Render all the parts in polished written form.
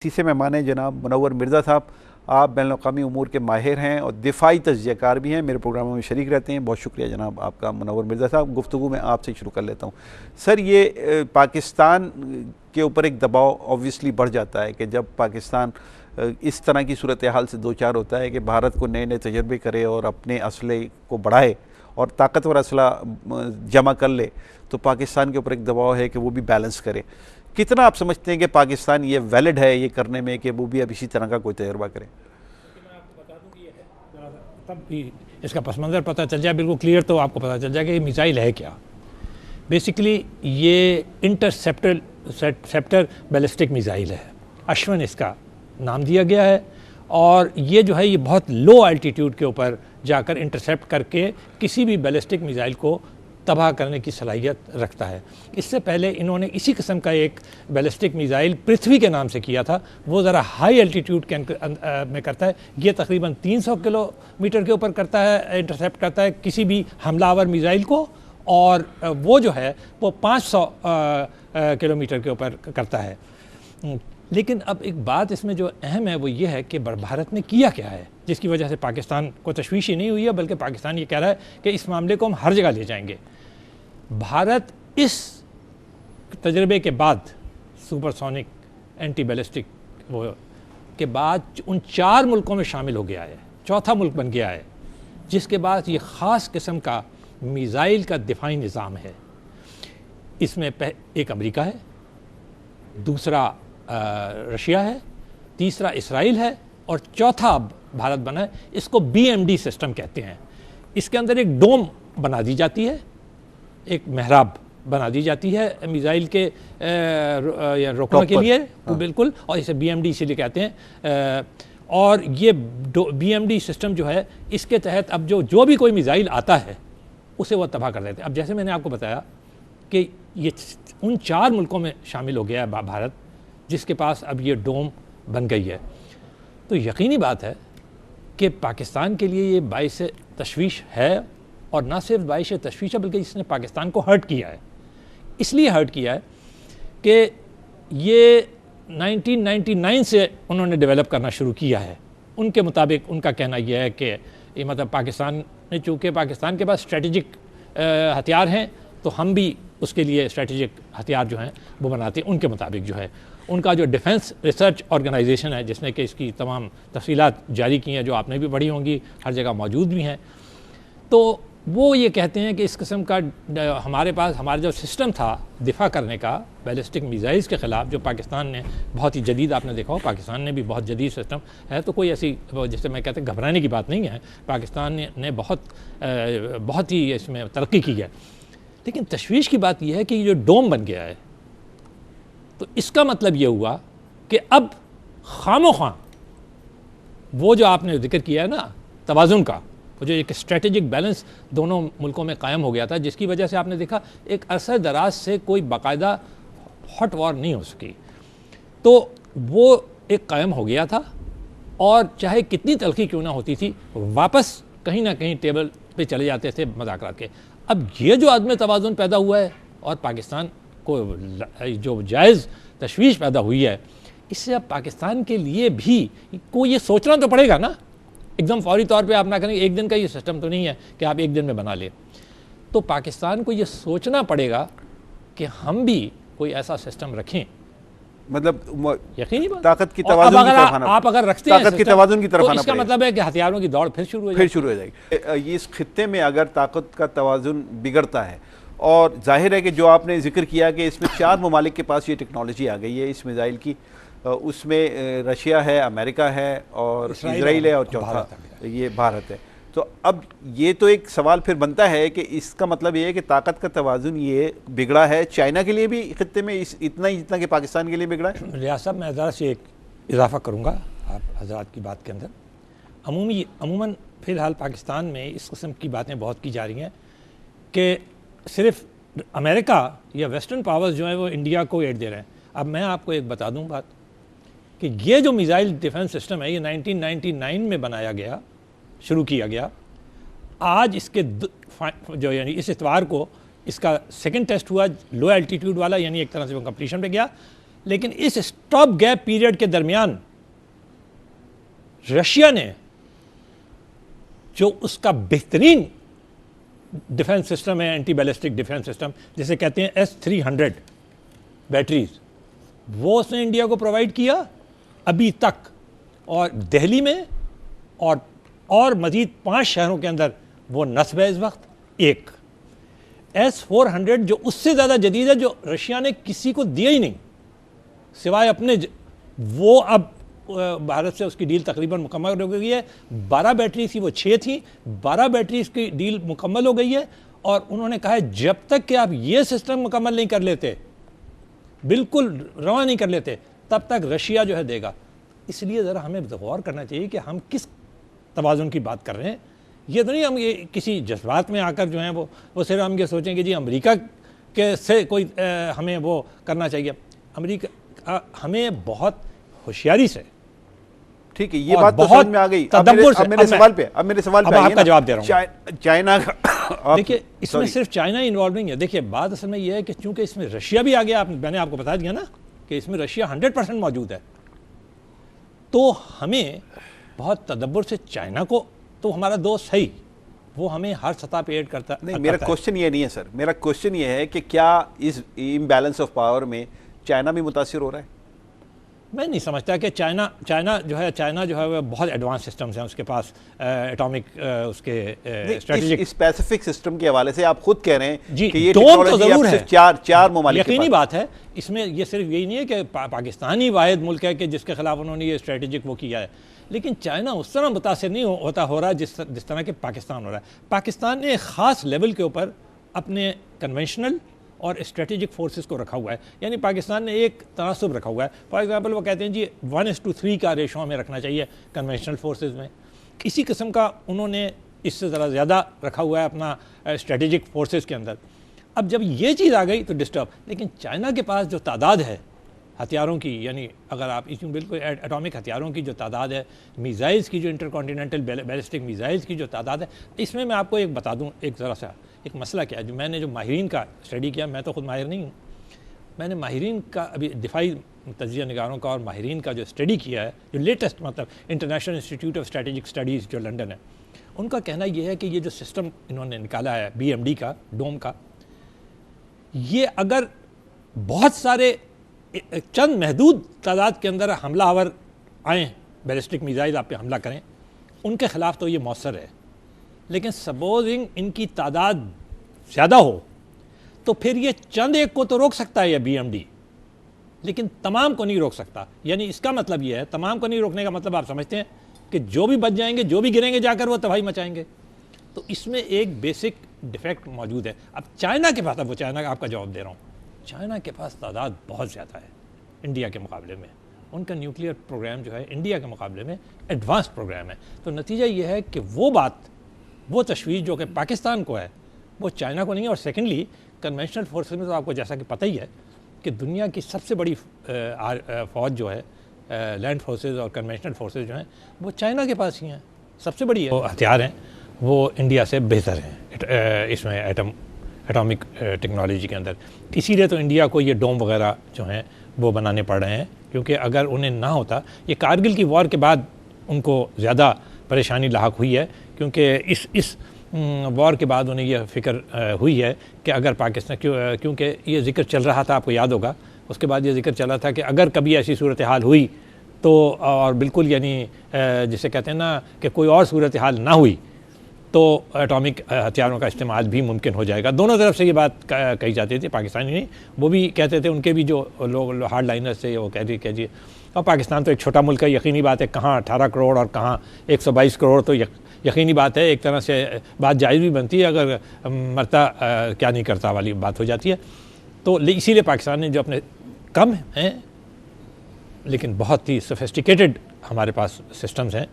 तीसरे मेहमान हैं जनाब मुनव्वर मिर्ज़ा साहब। आप बैनुल-अक़वामी उमूर के माहिर हैं और दिफ़ाई तजज़ियाकार भी हैं, मेरे प्रोग्रामों में शरीक रहते हैं। बहुत शुक्रिया जनाब आपका मुनव्वर मिर्ज़ा साहब। गुफ्तगू में आपसे शुरू कर लेता हूँ। सर, ये पाकिस्तान के ऊपर एक दबाव ऑब्वियसली बढ़ जाता है कि जब पाकिस्तान इस तरह की सूरत हाल से दो चार होता है कि भारत को नए नए तजर्बे करे और अपने असले को बढ़ाए और ताकतवर असला जमा कर ले, तो पाकिस्तान के ऊपर एक दबाव है कि वो भी बैलेंस करे। कितना आप समझते हैं कि पाकिस्तान ये वैलिड है ये करने में कि वो भी अब इसी तरह का कोई तजर्बा करे? मैं आपको बता दूं कि तब भी इसका पस मंज़र पता चल जाए बिल्कुल क्लियर, तो आपको पता चल जाए कि ये मिसाइल है क्या। बेसिकली ये इंटरसेप्टर बैलिस्टिक मिसाइल है, अश्वन इसका नाम दिया गया है। और ये जो है ये बहुत लो एल्टीट्यूड के ऊपर जाकर इंटरसेप्ट करके किसी भी बैलिस्टिक मिसाइल को तबाह करने की सलाहियत रखता है। इससे पहले इन्होंने इसी किस्म का एक बैलिस्टिक मिसाइल पृथ्वी के नाम से किया था, वो ज़रा हाई एल्टीट्यूड के में करता है। ये तकरीबन 300 किलोमीटर के ऊपर करता है, इंटरसेप्ट करता है किसी भी हमलावर मिसाइल को, और वो जो है वो 500 किलोमीटर के ऊपर करता है। लेकिन अब एक बात इसमें जो अहम है वो ये है कि भारत ने किया क्या है जिसकी वजह से पाकिस्तान को तशवीश ही नहीं हुई है, बल्कि पाकिस्तान ये कह रहा है कि इस मामले को हम हर जगह ले जाएंगे। भारत इस तजर्बे के बाद, सुपरसोनिक एंटी बैलिस्टिक वो के बाद, उन 4 मुल्कों में शामिल हो गया है, चौथा मुल्क बन गया है, जिसके बाद ये ख़ास किस्म का मिसाइल का दिफाई निज़ाम है। इसमें एक अमेरिका है, दूसरा रशिया है, तीसरा इसराइल है, और चौथा अब भारत बना है। इसको BMD सिस्टम कहते हैं। इसके अंदर एक डोम बना दी जाती है, एक मेहराब बना दी जाती है मिसाइल के रोकने के लिए, बिल्कुल, और इसे BMD इसीलिए कहते हैं। और ये BMD सिस्टम जो है, इसके तहत अब जो भी कोई मिसाइल आता है उसे वो तबाह कर देते हैं। अब जैसे मैंने आपको बताया कि ये उन 4 मुल्कों में शामिल हो गया है भारत, जिसके पास अब ये डोम बन गई है। तो यकीनी बात है कि पाकिस्तान के लिए ये बाइस तशवीश है, और ना सिर्फ बाइस तशवीश है बल्कि इसने पाकिस्तान को हर्ट किया है। इसलिए हर्ट किया है कि ये 1999 से उन्होंने डेवलप करना शुरू किया है। उनके मुताबिक उनका कहना यह है कि ये मतलब पाकिस्तान ने, चूँकि पाकिस्तान के पास स्ट्रेटजिक हथियार हैं, तो हम भी उसके लिए स्ट्रेटजिक हथियार जो हैं वो बनाते हैं। उनके मुताबिक जो है उनका जो डिफेंस रिसर्च ऑर्गेनाइजेशन है, जिसने कि इसकी तमाम तफसीलात जारी की हैं, जो आपने भी पढ़ी होंगी, हर जगह मौजूद भी हैं, तो वो ये कहते हैं कि इस किस्म का हमारे पास हमारा जो सिस्टम था दिफा करने का बैलिस्टिक मिसाइल्स के ख़िलाफ़, जो पाकिस्तान ने बहुत ही जदीद, आपने देखा हो पाकिस्तान ने भी बहुत जदीद सिस्टम है, तो कोई ऐसी जैसे मैं कहते हैं घबराने की बात नहीं है। पाकिस्तान ने बहुत ही इसमें तरक्की की है। लेकिन तशवीश की बात यह है कि ये जो डोम बन गया है, तो इसका मतलब ये हुआ कि अब खामोखा वो जो आपने जिक्र किया है ना तवाज़ुन का, वो जो एक स्ट्रेटेजिक बैलेंस दोनों मुल्कों में कायम हो गया था, जिसकी वजह से आपने देखा एक अरसा दराज से कोई बाकायदा हॉट वॉर नहीं हो सकी, तो वो एक कायम हो गया था। और चाहे कितनी तलखी क्यों ना होती थी, वापस कहीं ना कहीं टेबल पे चले जाते थे मज़ाकरात के। अब ये जो आदम तवाज़ुन पैदा हुआ है और पाकिस्तान को जो जायज़ तशवीश पैदा हुई है, इससे अब पाकिस्तान के लिए भी को ये सोचना तो पड़ेगा ना, एकदम फौरी तौर पे आप ना करेंगे। एक दिन का ये सिस्टम तो नहीं है कि आप एक दिन में बना लें। तो पाकिस्तान को ये सोचना पड़ेगा कि हम भी कोई ऐसा सिस्टम रखें, मतलब यकीनी बात, ताकत की तवाज़ुन की तरफ आना, आप अगर रखते हैं ताकत की तवाज़ुन की तरफ तो आना, इसका मतलब है कि हथियारों की दौड़ फिर शुरू हो जाएगी। ये इस खित्ते में अगर ताकत का तवाज़ुन बिगड़ता है, और जाहिर है कि जो आपने जिक्र किया कि इसमें 4 ममालिक के पास ये टेक्नोलॉजी आ गई है इस मिसाइल की, उसमें रशिया है, अमेरिका है, और इसराइल है, और चौथा ये भारत है। तो अब ये तो एक सवाल फिर बनता है कि इसका मतलब ये है कि ताकत का तवाज़ुन ये बिगड़ा है चाइना के लिए भी खित्ते में इतना ही जितना कि पाकिस्तान के लिए बिगड़ा है। रियाज साहब, मैं ज़रा से एक इजाफ़ा करूँगा आप हज़रात की बात के अंदर। अमूमन फ़िलहाल पाकिस्तान में इस किस्म की बातें बहुत की जा रही हैं कि सिर्फ अमेरिका या वेस्टर्न पावर्स जो है वो इंडिया को एड दे रहे हैं। अब मैं आपको एक बता दूँ बात कि ये जो मिसाइल डिफेंस सिस्टम है, ये 1999 में बनाया गया, शुरू किया गया। आज इसके जो यानी इस इतवार को इसका सेकंड टेस्ट हुआ, लो एल्टीट्यूड वाला, यानी एक तरह से वो कंप्लीशन पे गया। लेकिन इस स्टॉप गैप पीरियड के दरमियान रशिया ने जो उसका बेहतरीन डिफेंस सिस्टम है, एंटी बैलिस्टिक डिफेंस सिस्टम जिसे कहते हैं S-300 बैटरीज, वो उसने इंडिया को प्रोवाइड किया अभी तक, और दिल्ली में और मजीद 5 शहरों के अंदर वो नस्ब है इस वक्त। एक S-400 जो उससे ज़्यादा जदीद है, जो रशिया ने किसी को दिया ही नहीं सिवाय अपने वो अब भारत से उसकी डील तकरीबन मुकम्मल हो गई है। 12 बैटरीज थी, वो 6 थी, 12 बैटरीज की डील मुकम्मल हो गई है, और उन्होंने कहा है जब तक कि आप ये सिस्टम मुकम्मल नहीं कर लेते, बिल्कुल रवा नहीं कर लेते, तब तक रशिया जो है देगा। इसलिए ज़रा हमें गौर करना चाहिए कि हम किस तवाज़ुन की बात कर रहे हैं। ये तो नहीं हम ये किसी जज्बात में आकर जो है वो सिर्फ हम ये सोचें कि जी अमेरिका के से कोई हमें वो करना चाहिए। अमेरिका हमें बहुत होशियारी से, ठीक है, ये बात तो समझ में आ गई। अब मेरे सवाल पे आपका जवाब दे रहा हूँ। चाइना का देखिए, इसमें सिर्फ चाइना इन्वॉल्व नहीं है। देखिए, बात असल में यह है कि चूंकि इसमें रशिया भी आ गया, मैंने आपको बता दिया ना कि इसमें रशिया 100% मौजूद है, तो हमें बहुत तदब्बुर से चाइना को, तो हमारा दोस्त है ही, वो हमें हर सतह पे ऐड करता नहीं। मेरा क्वेश्चन ये नहीं है सर, मेरा क्वेश्चन ये है कि क्या इस इम्बैलेंस ऑफ पावर में चाइना भी मुतासिर हो रहा है? मैं नहीं समझता कि चाइना जो है वो बहुत एडवांस सिस्टम्स हैं उसके पास, एटॉमिक उसके स्ट्रेटेजिक स्पेसिफिक सिस्टम के हवाले से आप खुद कह रहे हैं जी, कि ये डोम तो जरूर है, चार ममालिक यकीनी बात है। इसमें ये सिर्फ यही नहीं है कि पाकिस्तान ही वाहिद मुल्क है कि जिसके खिलाफ उन्होंने ये स्ट्रेटेजिक वो किया है, लेकिन चाइना उस तरह मुतासिर नहीं हो रहा जिस तरह के पाकिस्तान हो रहा है। पाकिस्तान ने एक ख़ास लेवल के ऊपर अपने कन्वेंशनल और स्ट्रेटेजिक फोर्सेस को रखा हुआ है, यानी पाकिस्तान ने एक तनासुब रखा हुआ है। फॉर एग्जांपल वो कहते हैं जी 1:3 का रेशो हमें रखना चाहिए कन्वेंशनल फोर्सेस में, इसी किस्म का उन्होंने इससे ज़रा ज़्यादा रखा हुआ है अपना स्ट्रेटेजिक फोर्सेस के अंदर। अब जब ये चीज़ आ गई तो डिस्टर्ब, लेकिन चाइना के पास जो तादाद है हथियारों की, यानी अगर आप इसमें बिल्कुल एटॉमिक हथियारों की जो तादाद है, मिसाइल्स की जो इंटरकॉन्टिनेंटल बैलिस्टिक मिसाइल्स की जो तादाद है, इसमें मैं आपको एक बता दूं एक ज़रा सा एक मसला क्या है। जो मैंने जो माहिरीन का स्टडी किया, मैं तो खुद माहिर नहीं हूँ, मैंने माहिरीन का अभी दिफाई तजिया निगारों का और माहिरीन का जो स्टडी किया है, जो लेटेस्ट मतलब international institute of strategic studies जो लंदन है, उनका कहना यह है कि ये जो सिस्टम इन्होंने निकाला है BMD का, डोम का, ये अगर बहुत सारे चंद महदूद तादाद के अंदर हमलावर आएँ, बैलिस्टिक मिसाइल आप पे हमला करें, उनके ख़िलाफ़ तो ये मौसर है, लेकिन सपोजिंग इनकी तादाद ज़्यादा हो तो फिर ये चंद एक को तो रोक सकता है ये BMD, लेकिन तमाम को नहीं रोक सकता। यानी इसका मतलब ये है, तमाम को नहीं रोकने का मतलब आप समझते हैं कि जो भी बच जाएंगे, जो भी गिरेंगे जाकर वो तबाही मचाएंगे। तो इसमें एक बेसिक डिफेक्ट मौजूद है। अब चाइना के पास, अब वो चाइना का आपका जवाब दे रहा हूँ, चाइना के पास तादाद बहुत ज़्यादा है इंडिया के मुकाबले में। उनका न्यूक्लियर प्रोग्राम जो है इंडिया के मुकाबले में एडवांस प्रोग्राम है। तो नतीजा ये है कि वो तशवीश जो कि पाकिस्तान को है वो चाइना को नहीं है। और सेकेंडली कन्वेंशनल फोर्सेस में तो आपको जैसा कि पता ही है कि दुनिया की सबसे बड़ी फ़ौज जो है, लैंड फोर्सेस और कन्वेंशनल फोर्सेस जो हैं वो चाइना के पास ही हैं, सबसे बड़ी हथियार हैं वो इंडिया से बेहतर हैं इसमें एटॉमिक टेक्नोलॉजी के अंदर। इसीलिए तो इंडिया को ये डोम वगैरह जो हैं वो बनाने पड़ रहे हैं, क्योंकि अगर उन्हें ना होता, ये कारगिल की वॉर के बाद उनको ज़्यादा परेशानी लाहक हुई है, क्योंकि इस वॉर के बाद उन्हें यह फ़िक्र हुई है कि अगर पाकिस्तान, क्योंकि ये ज़िक्र चल रहा था, आपको याद होगा, उसके बाद ये ज़िक्र चला था कि अगर कभी ऐसी सूरत हाल हुई तो, और बिल्कुल यानी जिसे कहते हैं ना कि कोई और सूरत हाल ना हुई तो एटॉमिक हथियारों का इस्तेमाल भी मुमकिन हो जाएगा। दोनों तरफ से ये बात कही जाती थी, पाकिस्तानी नहीं, वो भी कहते थे, उनके भी जो लोग हार्ड लाइनर्स थे वो कहते। और पाकिस्तान तो एक छोटा मुल्क है, यकीनी बात है, कहाँ 18 करोड़ और कहाँ 122 करोड़, तो यकीनी बात है, एक तरह से बात जायज़ भी बनती है, अगर मरता क्या नहीं करता वाली बात हो जाती है। तो इसीलिए पाकिस्तान ने जो अपने कम हैं लेकिन बहुत ही सोफिस्टिकेटेड हमारे पास सिस्टम्स हैं,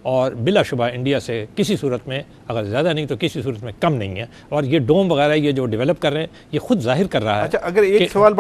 और बिलाशुबा इंडिया से किसी सूरत में, अगर ज़्यादा नहीं तो किसी सूरत में कम नहीं है। और ये डोम वगैरह ये जो डेवलप कर रहे हैं, ये खुद जाहिर कर रहा है। अच्छा, अगर एक सवाल